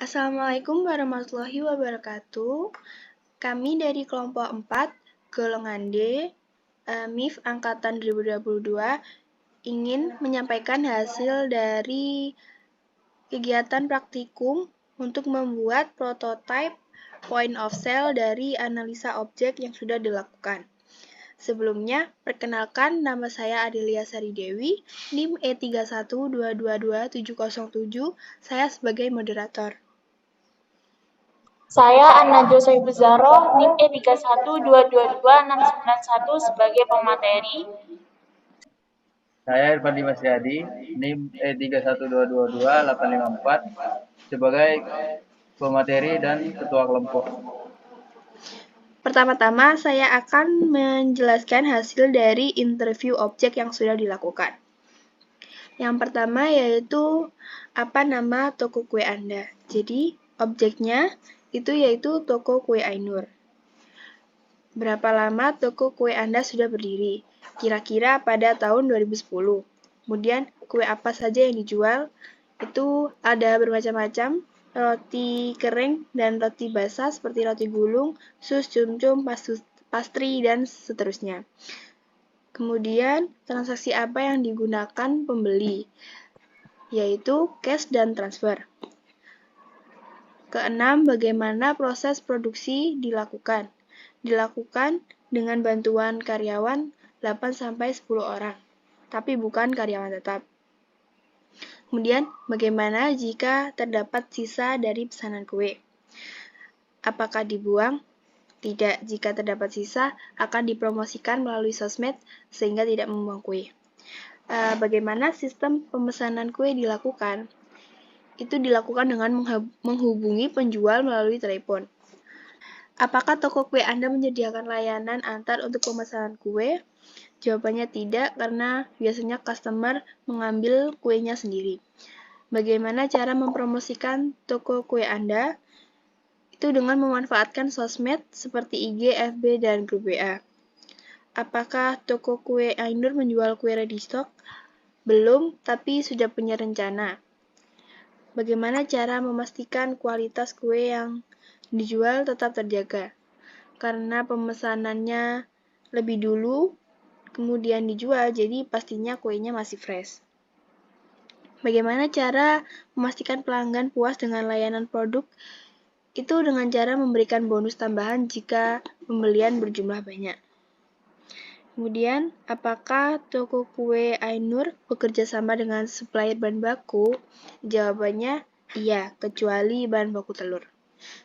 Assalamualaikum warahmatullahi wabarakatuh. Kami dari kelompok 4, golongan D, MIF Angkatan 2022, ingin menyampaikan hasil dari kegiatan praktikum untuk membuat prototipe point of sale dari analisa objek yang sudah dilakukan. Sebelumnya, perkenalkan nama saya Adelia Sari Dewi, NIM E312222707, saya sebagai moderator. Saya Anna Joseph Bezaro, NIM E312222691 sebagai pemateri. Saya Irfan Dimas Riyadi, NIM E312222854 sebagai pemateri dan ketua kelompok. Pertama-tama, saya akan menjelaskan hasil dari interview objek yang sudah dilakukan. Yang pertama yaitu apa nama toko kue Anda. Jadi, objeknya itu yaitu toko kue Ainur. Berapa lama toko kue Anda sudah berdiri? Kira-kira pada tahun 2010. Kemudian, kue apa saja yang dijual? Itu ada bermacam-macam, roti kering dan roti basah seperti roti gulung, sus, cum-cum, pastry, dan seterusnya. Kemudian, transaksi apa yang digunakan pembeli? Yaitu cash dan transfer. Keenam, bagaimana proses produksi dilakukan? Dilakukan dengan bantuan karyawan 8-10 orang, tapi bukan karyawan tetap. Kemudian, bagaimana jika terdapat sisa dari pesanan kue? Apakah dibuang? Tidak, jika terdapat sisa, akan dipromosikan melalui sosmed sehingga tidak membuang kue. Bagaimana sistem pemesanan kue dilakukan? Itu dilakukan dengan menghubungi penjual melalui telepon. Apakah toko kue Anda menyediakan layanan antar untuk pemesanan kue? Jawabannya tidak, karena biasanya customer mengambil kuenya sendiri. Bagaimana cara mempromosikan toko kue Anda? Itu dengan memanfaatkan sosmed seperti IG, FB, dan grup WA. Apakah toko kue Ainur menjual kue ready stock? Belum, tapi sudah punya rencana. Bagaimana cara memastikan kualitas kue yang dijual tetap terjaga? Karena pemesanannya lebih dulu, kemudian dijual, jadi pastinya kuenya masih fresh. Bagaimana cara memastikan pelanggan puas dengan layanan produk? Itu dengan cara memberikan bonus tambahan jika pembelian berjumlah banyak. Kemudian, apakah toko kue Ainur bekerja sama dengan supplier bahan baku? Jawabannya iya, kecuali bahan baku telur.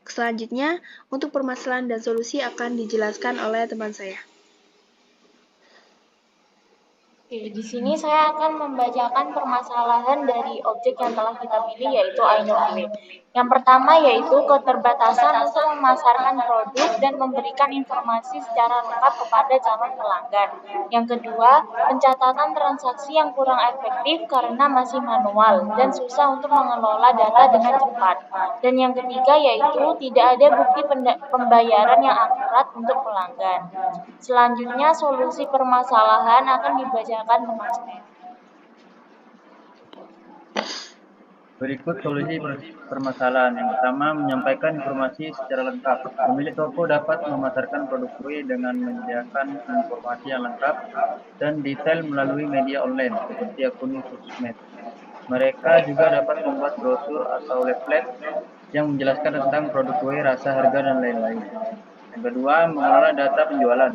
Selanjutnya, untuk permasalahan dan solusi akan dijelaskan oleh teman saya. Oke, di sini saya akan membacakan permasalahan dari objek yang telah kita pilih, yaitu Ainur Kue. Yang pertama yaitu keterbatasan untuk memasarkan produk dan memberikan informasi secara lengkap kepada calon pelanggan. Yang kedua, pencatatan transaksi yang kurang efektif karena masih manual dan susah untuk mengelola data dengan cepat. Dan yang ketiga yaitu tidak ada bukti pembayaran yang akurat untuk pelanggan. Selanjutnya, solusi permasalahan akan dibacakan teman saya. Berikut solusi permasalahan. Yang pertama, menyampaikan informasi secara lengkap. Pemilik toko dapat memasarkan produk kue dengan menyediakan informasi yang lengkap dan detail melalui media online seperti akun sosmed. Mereka juga dapat membuat brosur atau leaflet yang menjelaskan tentang produk kue, rasa, harga, dan lain-lain. Yang kedua, mengelola data penjualan.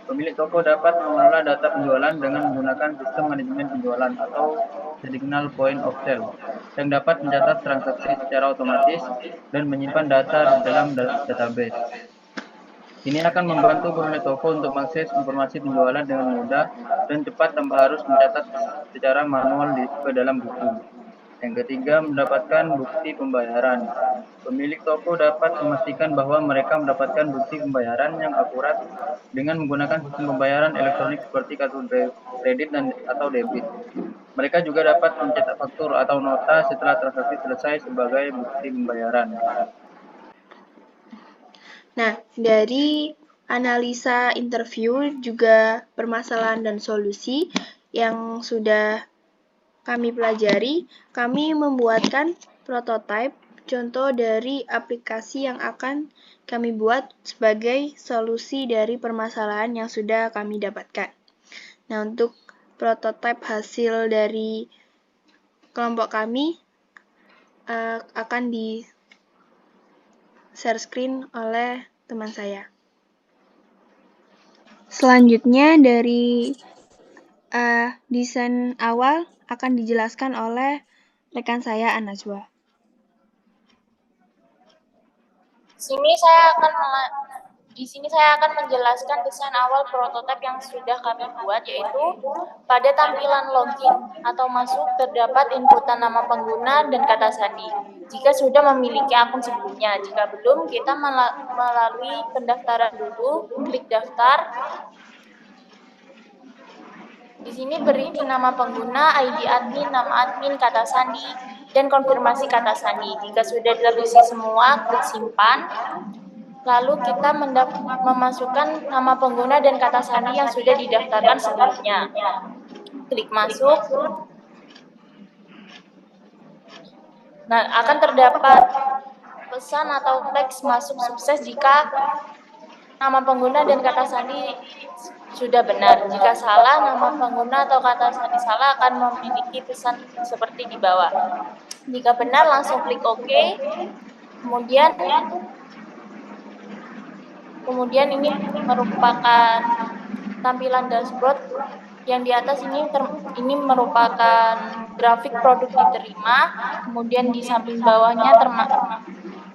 Pemilik toko dapat mengelola data penjualan dengan menggunakan sistem manajemen penjualan atau signal point of sale yang dapat mencatat transaksi secara otomatis dan menyimpan data di dalam database. Ini akan membantu pemilik toko untuk mengakses informasi penjualan dengan mudah dan cepat tanpa harus mencatat secara manual ke dalam buku. Yang ketiga, mendapatkan bukti pembayaran. Pemilik toko dapat memastikan bahwa mereka mendapatkan bukti pembayaran yang akurat dengan menggunakan sistem pembayaran elektronik seperti kartu kredit atau debit. Mereka juga dapat mencetak faktur atau nota setelah transaksi selesai sebagai bukti pembayaran. Nah, dari analisa interview juga permasalahan dan solusi yang sudah kami pelajari, kami membuatkan prototipe contoh dari aplikasi yang akan kami buat sebagai solusi dari permasalahan yang sudah kami dapatkan. Nah, untuk prototipe hasil dari kelompok kami akan di share screen oleh teman saya. Selanjutnya dari desain awal akan dijelaskan oleh rekan saya Anajwa. Di sini saya akan menjelaskan desain awal prototipe yang sudah kami buat, yaitu pada tampilan login atau masuk terdapat inputan nama pengguna dan kata sandi. Jika sudah memiliki akun sebelumnya, jika belum, kita melalui pendaftaran dulu, klik daftar. Di sini beri nama pengguna, ID admin, nama admin, kata sandi, dan konfirmasi kata sandi. Jika sudah terisi semua, klik simpan. Lalu kita memasukkan nama pengguna dan kata sandi yang sudah didaftarkan sebelumnya. Klik masuk. Nah, akan terdapat pesan atau teks masuk sukses jika nama pengguna dan kata sandi sudah benar. Jika salah, nama pengguna atau kata sandi salah akan memiliki pesan seperti di bawah. Jika benar, langsung klik OK. Kemudian ini merupakan tampilan dashboard yang di atas ini merupakan grafik produk diterima, kemudian di samping bawahnya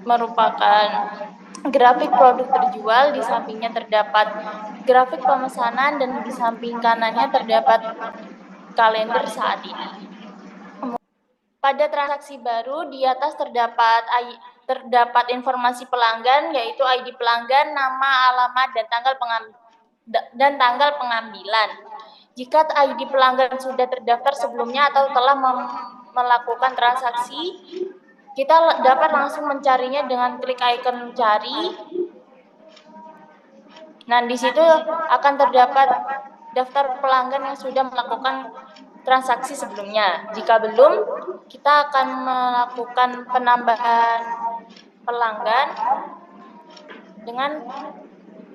merupakan grafik produk terjual, di sampingnya terdapat grafik pemesanan, dan di samping kanannya terdapat kalender saat ini. Pada transaksi baru, di atas terdapat informasi pelanggan, yaitu ID pelanggan, nama, alamat, dan tanggal pengambilan. Jika ID pelanggan sudah terdaftar sebelumnya atau telah melakukan transaksi, kita dapat langsung mencarinya dengan klik icon cari. Nah, di situ akan terdapat daftar pelanggan yang sudah melakukan transaksi sebelumnya. Jika belum, kita akan melakukan penambahan pelanggan dengan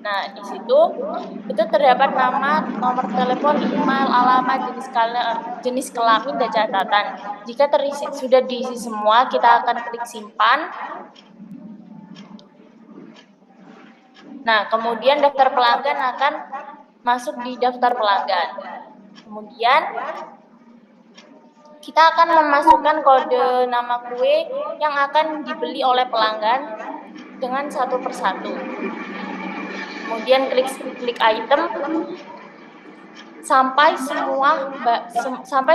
di situ itu terdapat nama, nomor telepon, email, alamat, jenis kelamin, dan catatan. Jika sudah diisi semua, kita akan klik simpan. Nah, kemudian daftar pelanggan akan masuk di daftar pelanggan. Kemudian kita akan memasukkan kode nama kue yang akan dibeli oleh pelanggan dengan satu persatu. Kemudian klik item sampai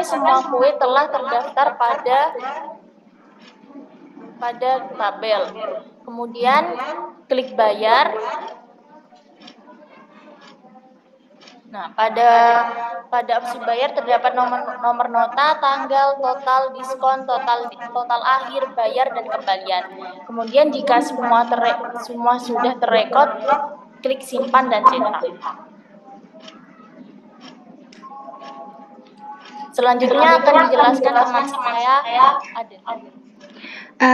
semua kue telah terdaftar pada tabel. Kemudian klik bayar. Nah, pada opsi bayar terdapat nomor nota, tanggal, total, diskon, total akhir, bayar, dan kembalian. Kemudian jika semua sudah terrekod, klik simpan dan cetak. Selanjutnya akan dijelaskan teman saya, Adel.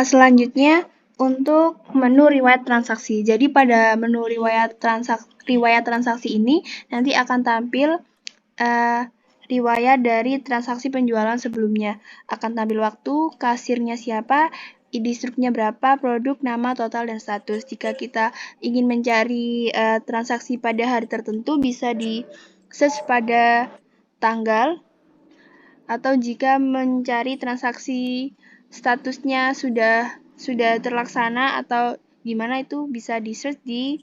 Selanjutnya untuk menu riwayat transaksi. Jadi pada menu riwayat transaksi ini nanti akan tampil riwayat dari transaksi penjualan sebelumnya. Akan tampil waktu, kasirnya siapa, ID struknya berapa, produk, nama, total, dan status. Jika kita ingin mencari transaksi pada hari tertentu, bisa di search pada tanggal, atau jika mencari transaksi statusnya sudah terlaksana atau gimana, itu bisa di search di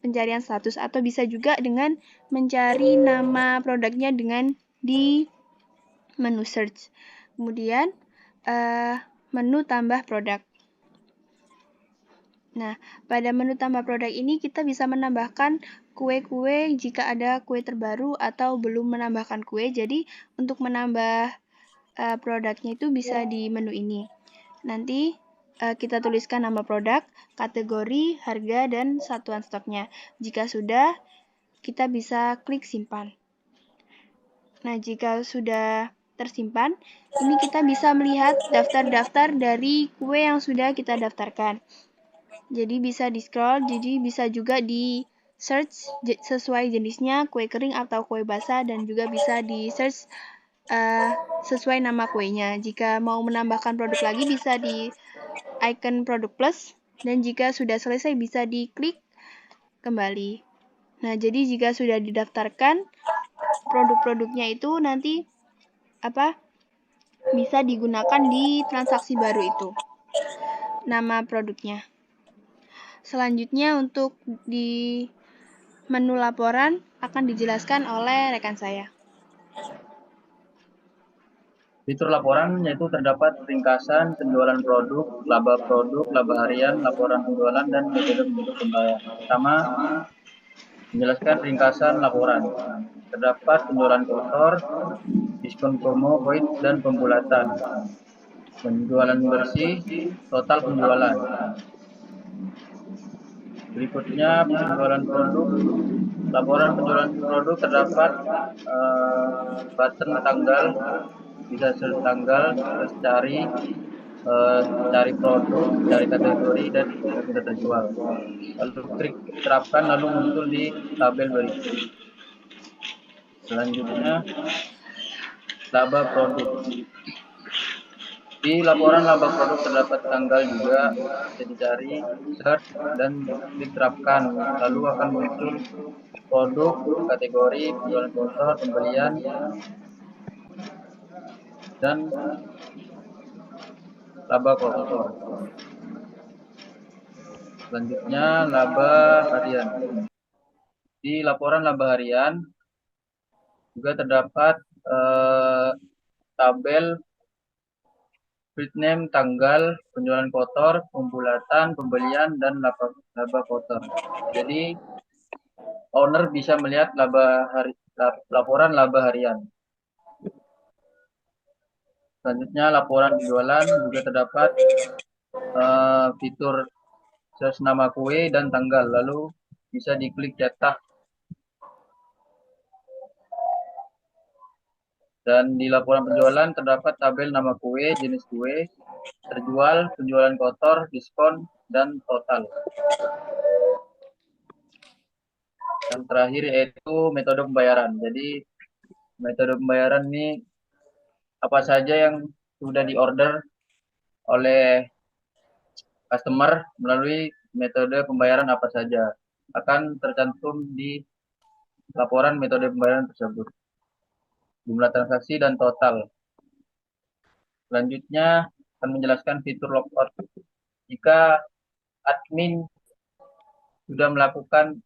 pencarian status, atau bisa juga dengan mencari nama produknya dengan di menu search. Kemudian menu tambah produk. Nah, pada menu tambah produk ini kita bisa menambahkan kue-kue jika ada kue terbaru atau belum menambahkan kue. Jadi untuk menambah produknya itu bisa di menu ini. Nanti kita tuliskan nama produk, kategori, harga, dan satuan stoknya. Jika sudah, kita bisa klik simpan. Nah, jika sudah tersimpan, ini kita bisa melihat daftar-daftar dari kue yang sudah kita daftarkan. Jadi bisa di-scroll, jadi bisa juga di-search sesuai jenisnya, kue kering atau kue basah, dan juga bisa di-search sesuai nama kuenya. Jika mau menambahkan produk lagi, bisa di icon produk plus, dan jika sudah selesai bisa diklik kembali. Nah, jadi jika sudah didaftarkan, produk-produknya itu nanti bisa digunakan di transaksi baru itu, nama produknya. Selanjutnya untuk di menu laporan akan dijelaskan oleh rekan saya. Fitur laporan yaitu terdapat ringkasan penjualan produk, laba harian, laporan penjualan, dan metode pembayaran. Pertama, menjelaskan ringkasan laporan. Terdapat penjualan kotor, diskon promo, void, dan pembulatan. Penjualan bersih, total penjualan. Berikutnya penjualan produk. Laporan penjualan produk terdapat button tanggal, bisa search tanggal, terus cari produk, cari kategori, dan yang sudah terjual. Lalu klik terapkan, lalu muncul di tabel berikut. Selanjutnya, laba produk. Di laporan laba produk terdapat tanggal juga, bisa dicari, search, dan klik terapkan. Lalu akan muncul produk, kategori, penjualan kotor, pembelian, dan laba kotor. Selanjutnya, laba harian. Di laporan laba harian juga terdapat tabel street name, tanggal, penjualan kotor, pembulatan, pembelian, dan laba kotor. Jadi owner bisa melihat laporan laba harian. Selanjutnya laporan penjualan juga terdapat fitur search nama kue dan tanggal, lalu bisa diklik cetak. Dan di laporan penjualan terdapat tabel nama kue, jenis kue, terjual, penjualan kotor, diskon, dan total. Dan terakhir yaitu metode pembayaran. Jadi metode pembayaran ini apa saja yang sudah diorder oleh customer melalui metode pembayaran apa saja akan tercantum di laporan metode pembayaran tersebut. Jumlah transaksi dan total. Selanjutnya akan menjelaskan fitur logout. Jika admin sudah melakukan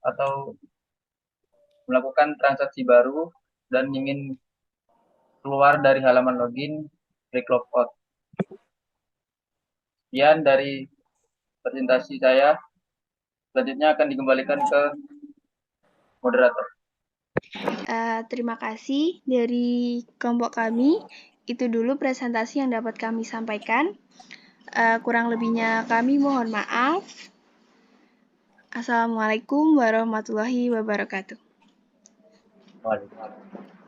transaksi baru dan ingin keluar dari halaman login, klik logout. Sekian dari presentasi saya. Selanjutnya akan dikembalikan ke moderator. Terima kasih dari kelompok kami. Itu dulu presentasi yang dapat kami sampaikan. Kurang lebihnya kami mohon maaf. Assalamualaikum warahmatullahi wabarakatuh. Waalaikumsalam.